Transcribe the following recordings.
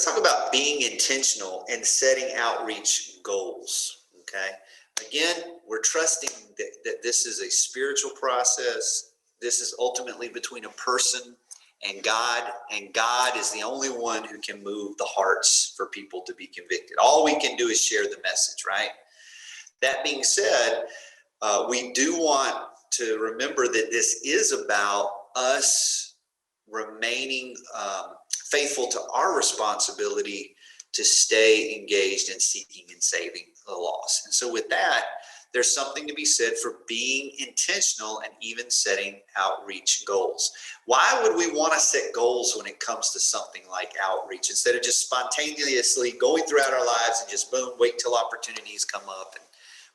Let's talk about being intentional and setting outreach goals, okay? Again, we're trusting that this is a spiritual process. This is ultimately between a person and God is the only one who can move the hearts for people to be convicted. All we can do is share the message, right? That being said, we do want to remember that this is about us remaining faithful to our responsibility to stay engaged in seeking and saving the lost. And so with that, there's something to be said for being intentional and even setting outreach goals. Why would we want to set goals when it comes to something like outreach instead of just spontaneously going throughout our lives and just boom, wait till opportunities come up and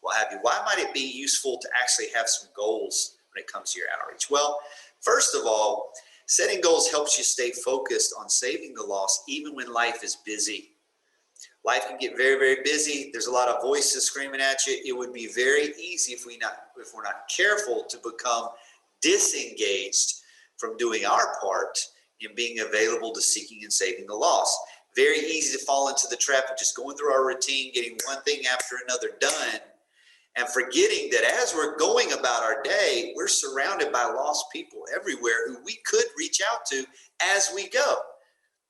what have you? Why might it be useful to actually have some goals when it comes to your outreach? Well, first of all, setting goals helps you stay focused on saving the lost even when life is busy. Life can get very, very busy. There's a lot of voices screaming at you. It would be very easy if we're not careful to become disengaged from doing our part in being available to seeking and saving the lost. Very easy to fall into the trap of just going through our routine, getting one thing after another done, and forgetting that as we're going about our day, we're surrounded by lost people everywhere who we could reach out to as we go.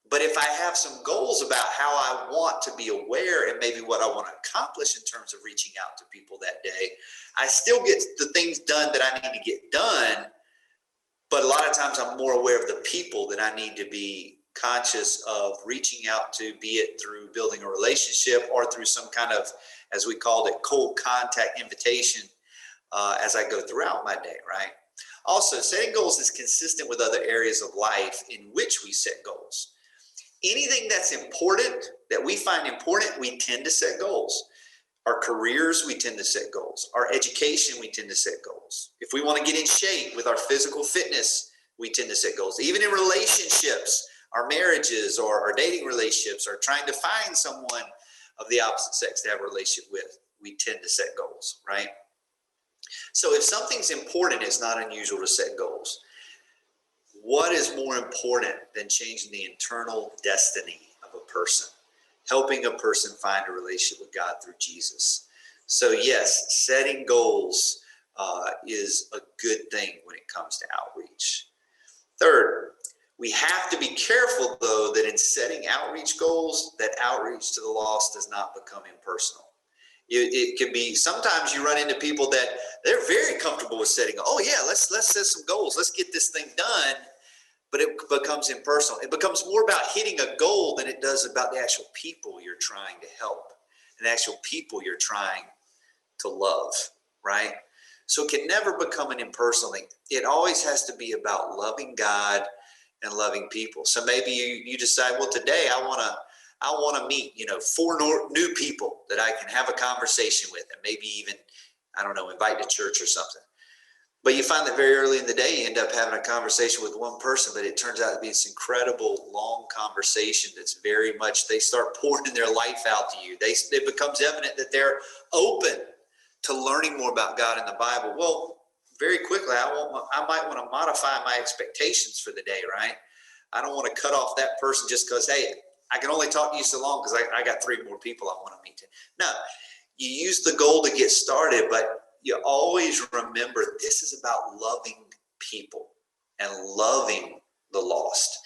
But if I have some goals about how I want to be aware and maybe what I want to accomplish in terms of reaching out to people that day, I still get the things done that I need to get done. But a lot of times I'm more aware of the people that I need to be conscious of reaching out to, be it through building a relationship or through some kind of, as we called it, cold contact invitation as I go throughout my day, right? Also, setting goals is consistent with other areas of life in which we set goals. Anything that's important, that we find important, we tend to set goals. Our careers, we tend to set goals. Our education, we tend to set goals. If we want to get in shape with our physical fitness, we tend to set goals. Even in relationships, our marriages or our dating relationships, or trying to find someone of the opposite sex to have a relationship with, we tend to set goals, right? So if something's important, it's not unusual to set goals. What is more important than changing the internal destiny of a person, helping a person find a relationship with God through Jesus? So yes, setting goals is a good thing when it comes to outreach. Third, we have to be careful, though, that in setting outreach goals, that outreach to the lost does not become impersonal. It can be, sometimes you run into people that they're very comfortable with setting, oh yeah, let's set some goals, let's get this thing done, but it becomes impersonal. It becomes more about hitting a goal than it does about the actual people you're trying to help and the actual people you're trying to love, right? So it can never become an impersonal thing. It always has to be about loving God and loving people. So maybe you decide, well, today I want to meet, 4 new people that I can have a conversation with, and maybe even, invite to church or something. But you find that very early in the day, you end up having a conversation with one person, but it turns out to be this incredible long conversation that's very much, they start pouring their life out to you. It becomes evident that they're open to learning more about God in the Bible. Well, very quickly, I might want to modify my expectations for the day, right? I don't want to cut off that person just because, hey, I can only talk to you so long because I got 3 more people I want to meet. No, you use the goal to get started, but you always remember this is about loving people and loving the lost.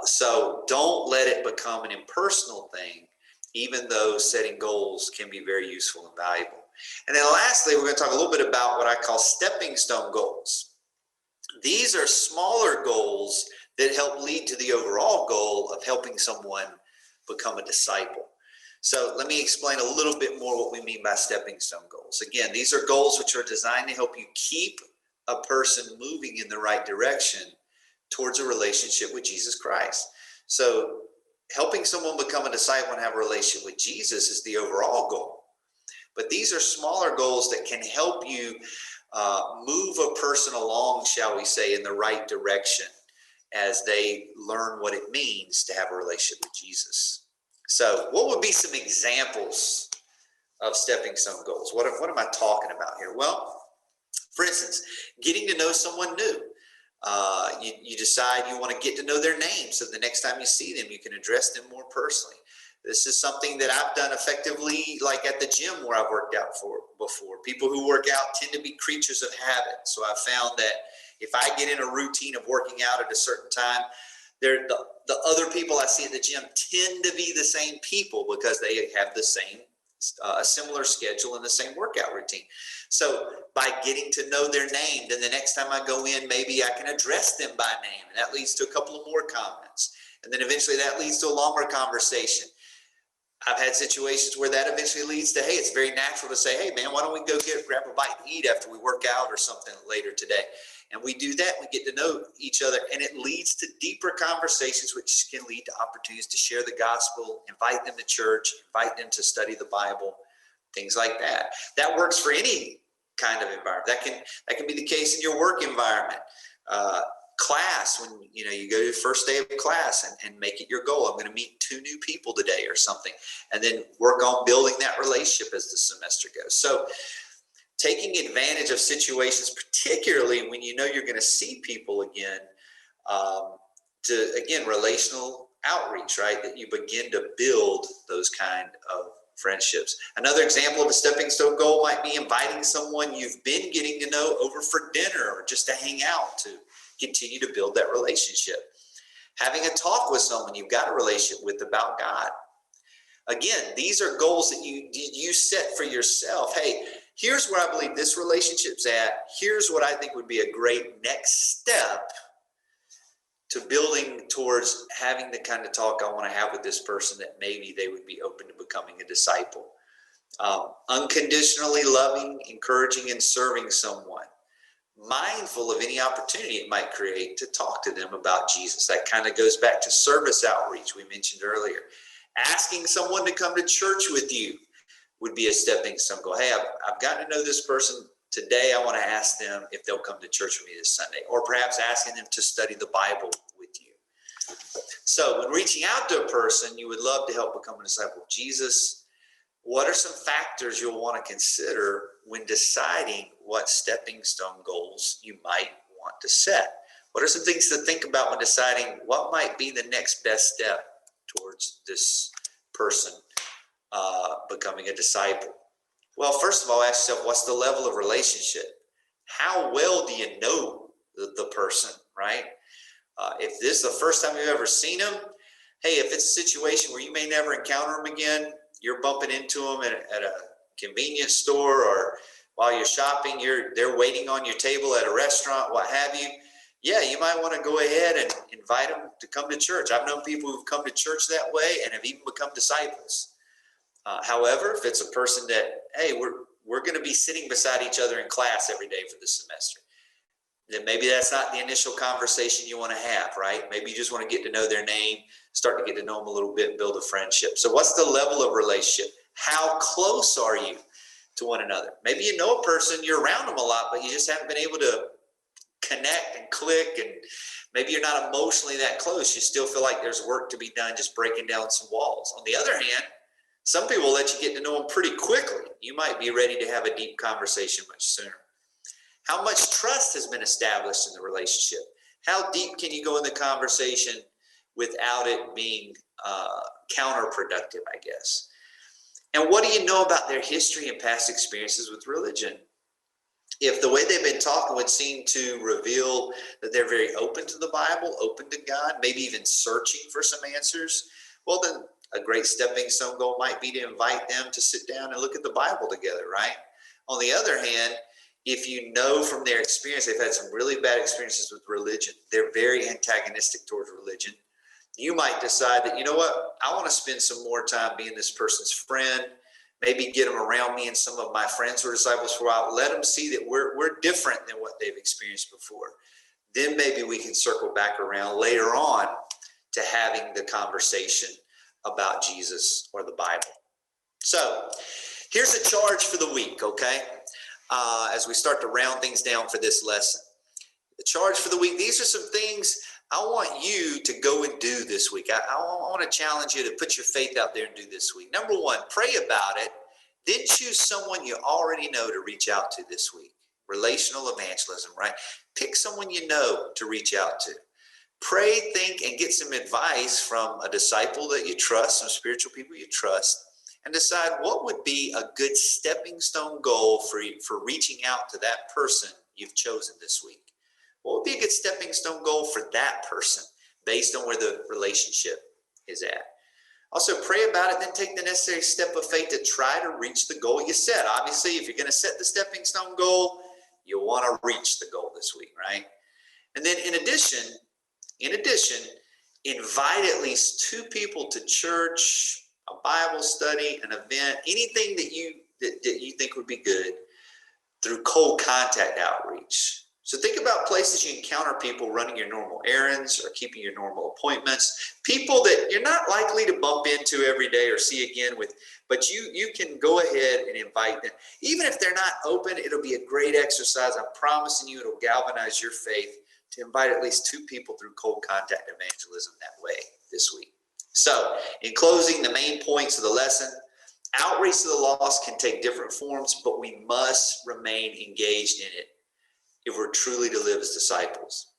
So don't let it become an impersonal thing, even though setting goals can be very useful and valuable. And then lastly, we're going to talk a little bit about what I call stepping stone goals. These are smaller goals that help lead to the overall goal of helping someone become a disciple. So let me explain a little bit more what we mean by stepping stone goals. Again, these are goals which are designed to help you keep a person moving in the right direction towards a relationship with Jesus Christ. So helping someone become a disciple and have a relationship with Jesus is the overall goal. But these are smaller goals that can help you move a person along, shall we say, in the right direction as they learn what it means to have a relationship with Jesus. So what would be some examples of stepping stone goals? What am I talking about here? Well, for instance, getting to know someone new. You decide you want to get to know their name, so the next time you see them, you can address them more personally. This is something that I've done effectively, like at the gym where I've worked out before. People who work out tend to be creatures of habit. So I found that if I get in a routine of working out at a certain time, the other people I see at the gym tend to be the same people because they have the same a similar schedule and the same workout routine. So by getting to know their name, then the next time I go in, maybe I can address them by name, and that leads to a couple of more comments. And then eventually that leads to a longer conversation. I've had situations where that eventually leads to, hey, it's very natural to say, hey, man, why don't we go grab a bite to eat after we work out or something later today? And we do that, we get to know each other, and it leads to deeper conversations, which can lead to opportunities to share the gospel, invite them to church, invite them to study the Bible, things like that. That works for any kind of environment. That can be the case in your work environment. Class, when you go to the first day of class and make it your goal. I'm going to meet 2 new people today or something, and then work on building that relationship as the semester goes. So taking advantage of situations, particularly when you know you're going to see people again, relational outreach, right? That you begin to build those kind of friendships. Another example of a stepping stone goal might be inviting someone you've been getting to know over for dinner or just to hang out, to continue to build that relationship. Having a talk with someone you've got a relationship with about God. Again, these are goals that you set for yourself. Hey, here's where I believe this relationship's at. Here's what I think would be a great next step to building towards having the kind of talk I want to have with this person, that maybe they would be open to becoming a disciple. Unconditionally loving, encouraging, and serving someone. Mindful of any opportunity it might create to talk to them about Jesus. That kind of goes back to service outreach we mentioned earlier. Asking someone to come to church with you would be a stepping stone goal. Hey, I've gotten to know this person today. I want to ask them if they'll come to church with me this Sunday, or perhaps asking them to study the Bible with you. So when reaching out to a person you would love to help become a disciple of Jesus, what are some factors you'll want to consider when deciding what stepping stone goals you might want to set? What are some things to think about when deciding what might be the next best step towards this person becoming a disciple? Well, first of all, ask yourself, what's the level of relationship? How well do you know the person, right? If this is the first time you've ever seen them, hey, if it's a situation where you may never encounter them again, you're bumping into them at a convenience store, or while you're shopping, they're waiting on your table at a restaurant, what have you. Yeah, you might want to go ahead and invite them to come to church. I've known people who've come to church that way and have even become disciples. However, if it's a person that, hey, we're going to be sitting beside each other in class every day for the semester, then maybe that's not the initial conversation you want to have, right? Maybe you just want to get to know their name, start to get to know them a little bit, build a friendship. So what's the level of relationship? How close are you to one another? Maybe you know a person, you're around them a lot, but you just haven't been able to connect and click, and maybe you're not emotionally that close. You still feel like there's work to be done, just breaking down some walls. On the other hand, some people will let you get to know them pretty quickly. You might be ready to have a deep conversation much sooner. How much trust has been established in the relationship? How deep can you go in the conversation without it being counterproductive, I guess? And what do you know about their history and past experiences with religion? If the way they've been talking would seem to reveal that they're very open to the Bible, open to God, maybe even searching for some answers, well, then a great stepping stone goal might be to invite them to sit down and look at the Bible together, right? On the other hand, if you know from their experience, they've had some really bad experiences with religion, they're very antagonistic towards religion, you might decide that, you know what, I want to spend some more time being this person's friend, maybe get them around me and some of my friends who are disciples for a while, let them see that we're different than what they've experienced before. Then maybe we can circle back around later on to having the conversation about Jesus or the Bible. So here's a charge for the week, okay? As we start to round things down for this lesson. The charge for the week, these are some things I want you to go and do this week. I want to challenge you to put your faith out there and do this week. Number one, pray about it. Then choose someone you already know to reach out to this week. Relational evangelism, right? Pick someone you know to reach out to. Pray, think, and get some advice from a disciple that you trust, some spiritual people you trust, and decide what would be a good stepping stone goal for reaching out to that person you've chosen this week. What would be a good stepping stone goal for that person based on where the relationship is at? Also, pray about it, then take the necessary step of faith to try to reach the goal you set. Obviously, if you're going to set the stepping stone goal, you'll want to reach the goal this week, right? And then in addition, invite at least 2 people to church, a Bible study, an event, anything that you think would be good through cold contact outreach. So think about places you encounter people running your normal errands or keeping your normal appointments, people that you're not likely to bump into every day or see again with, but you can go ahead and invite them. Even if they're not open, it'll be a great exercise. I'm promising you it'll galvanize your faith to invite at least 2 people through cold contact evangelism that way this week. So in closing, the main points of the lesson: outreach to the lost can take different forms, but we must remain engaged in it if we're truly to live as disciples.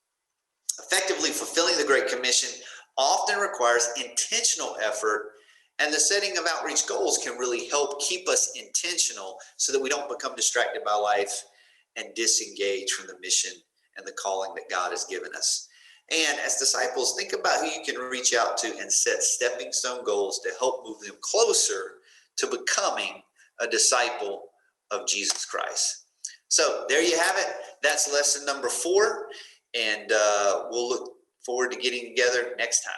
Effectively fulfilling the Great Commission often requires intentional effort, and the setting of outreach goals can really help keep us intentional so that we don't become distracted by life and disengage from the mission and the calling that God has given us. And as disciples, think about who you can reach out to and set stepping stone goals to help move them closer to becoming a disciple of Jesus Christ. So there you have it. That's lesson number 4. And we'll look forward to getting together next time.